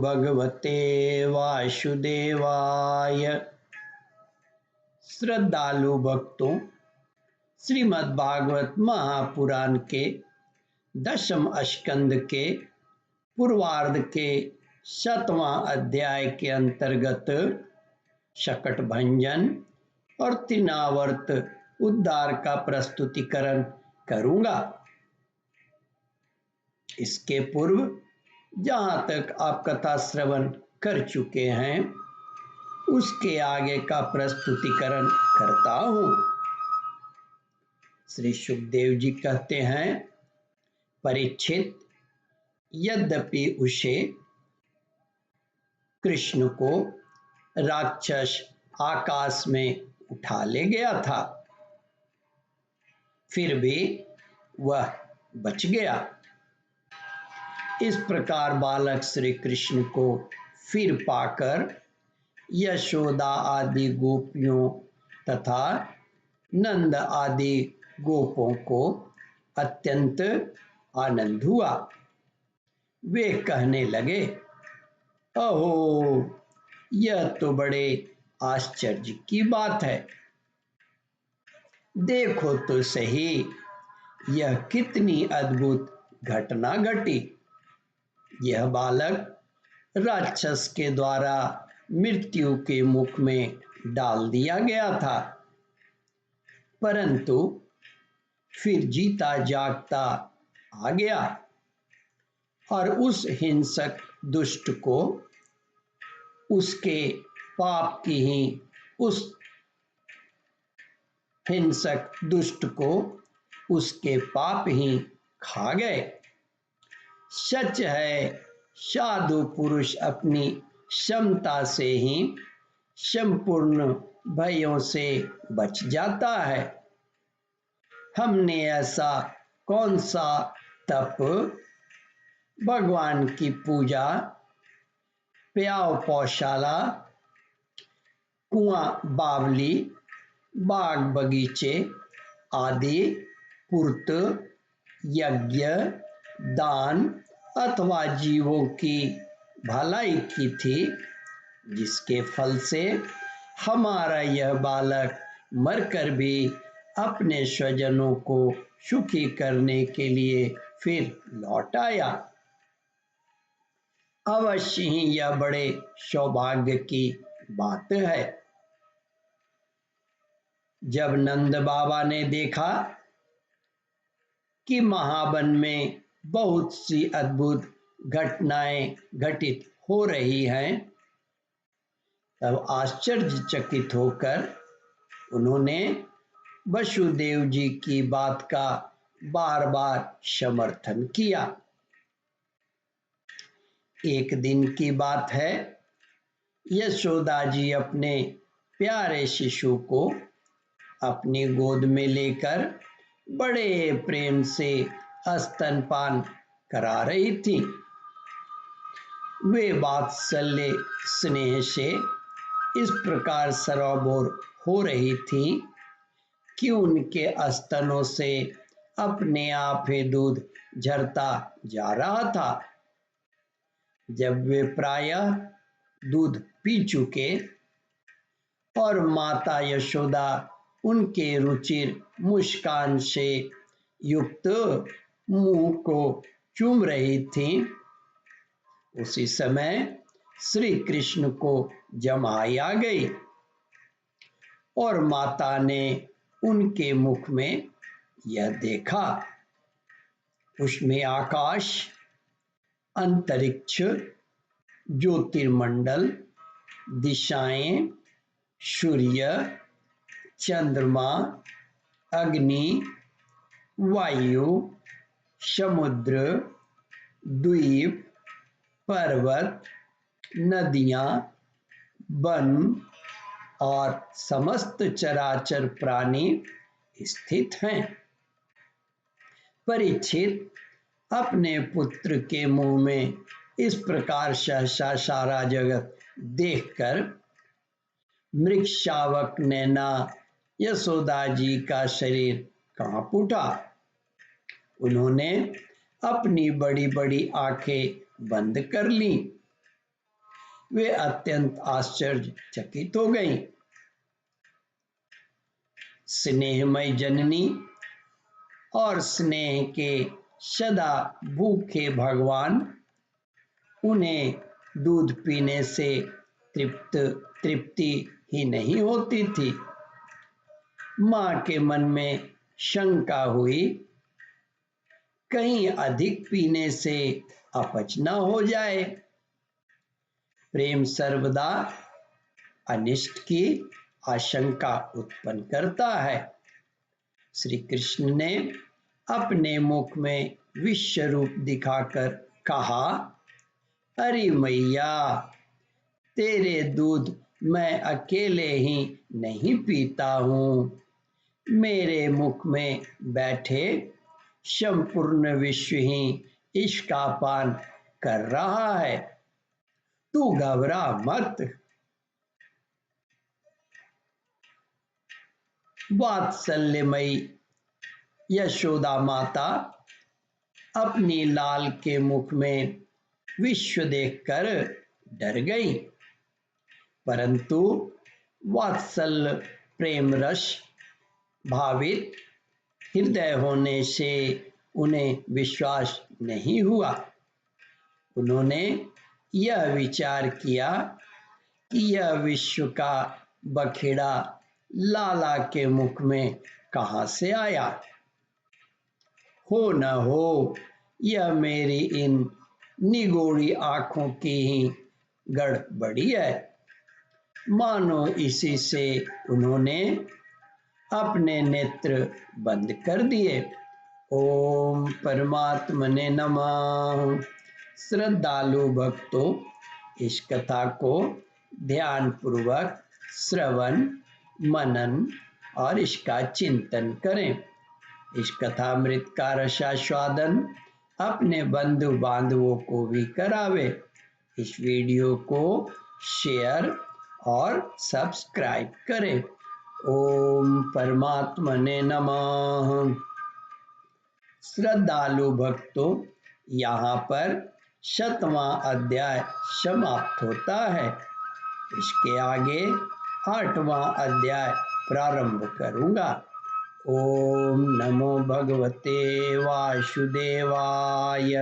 भगवते वासुदेवाय। श्रद्धालु भक्तों, श्रीमद् भागवत महापुराण के 10वें स्कंद के पूर्वार्ध के 7वां अध्याय के अंतर्गत शकट भंजन और तृणावर्त उद्धार का प्रस्तुतिकरण करूंगा। इसके पूर्व जहां तक आप कथा श्रवण कर चुके हैं उसके आगे का प्रस्तुतिकरण करता हूं। श्री सुखदेव जी कहते हैं, परीक्षित, यद्यपि उसे कृष्ण को राक्षस आकाश में उठा ले गया था, फिर भी वह बच गया। इस प्रकार बालक श्री कृष्ण को फिर पाकर यशोदा आदि गोपियों तथा नंद आदि गोपों को अत्यंत आनंद हुआ। वे कहने लगे, अहो, यह तो बड़े आश्चर्य की बात है। देखो तो सही, यह कितनी अद्भुत घटना घटी। यह बालक राक्षस के द्वारा मृत्यु के मुख में डाल दिया गया था, परंतु फिर जीता जागता आ गया और उस हिंसक दुष्ट को उसके पाप की ही उसके पाप ही खा गए। सच है, साधु पुरुष अपनी क्षमता से ही संपूर्ण भयों से बच जाता है। हमने ऐसा कौन सा तप, भगवान की पूजा, प्याव पौशाला, कुआं बावली, बाग बगीचे आदि पूर्त, यज्ञ, दान अथवा जीवों की भलाई की थी, जिसके फल से हमारा यह बालक मरकर भी अपने स्वजनों को सुखी करने के लिए फिर लौट आया। अवश्य ही यह बड़े सौभाग्य की बात है। जब नंद बाबा ने देखा कि महावन में बहुत सी अद्भुत घटनाएं घटित हो रही हैं, तब आश्चर्यचकित होकर उन्होंने वसुदेव जी की बात का बार बार समर्थन किया। एक दिन की बात है, यशोदा जी अपने प्यारे शिशु को अपनी गोद में लेकर बड़े प्रेम से स्तनपान करा रही थी। वे वात्सल्य स्नेह से इस प्रकार सरोबोर हो रही थी कि उनके स्तनों से अपने आप ही दूध झरता जा रहा था। जब वे प्रायः दूध पी चुके और माता यशोदा उनके रुचिर मुस्कान से युक्त मुंह को चूम रही थी, उसी समय श्री कृष्ण को जमाई आ गई और माता ने उनके मुख में यह देखा। उसमें आकाश, अंतरिक्ष, ज्योतिर्मंडल, दिशाएं, सूर्य, चंद्रमा, अग्नि, वायु, समुद्र, द्वीप, पर्वत, नदियां, वन और समस्त चराचर प्राणी स्थित हैं। परीक्षित, अपने पुत्र के मुंह में इस प्रकार सहसा सारा जगत देखकर मृगशावक नैना यशोदा जी का शरीर कांप उठा। उन्होंने अपनी बड़ी बड़ी आंखें बंद कर लीं वे अत्यंत आश्चर्यचकित हो गईं। स्नेहमय जननी और स्नेह के सदा भूखे भगवान उन्हें दूध पीने से तृप्ति ही नहीं होती थी। मां के मन में शंका हुई, कहीं अधिक पीने से अपच न हो जाए। प्रेम सर्वदा अनिष्ट की आशंका उत्पन्न करता है। श्री कृष्ण ने अपने मुख में विश्व रूप दिखाकर कहा, अरे मैया, तेरे दूध मैं अकेले ही नहीं पीता हूँ, मेरे मुख में बैठे संपूर्ण विश्व ही इसका पान कर रहा है, तू घबरा मत। वात्सल्यमयी यशोदा माता अपनी लाल के मुख में विश्व देखकर डर गई, परंतु वात्सल्य प्रेम रस भावित हृदय होने से उन्हें विश्वास नहीं हुआ। उन्होंने यह विचार किया कि यह विश्व का बखेड़ा लाला के मुख में कहां से आया। हो न हो यह मेरी इन निगोड़ी आंखों की ही गड़बड़ी है। मानो इसी से उन्होंने अपने नेत्र बंद कर दिए। ओम परमात्मने नमः। श्रद्धालु भक्तों, इस कथा को ध्यान पूर्वक श्रवण मनन और इसका चिंतन करें। इस कथामृत का रसास्वादन अपने बंधु बांधवों को भी करावे। इस वीडियो को शेयर और सब्सक्राइब करें। ओम परमात्मने नमः। श्रद्धालु भक्तों, यहाँ पर 7वां अध्याय समाप्त होता है। इसके आगे 8वां अध्याय प्रारंभ करूँगा। ओम नमो भगवते वासुदेवाय।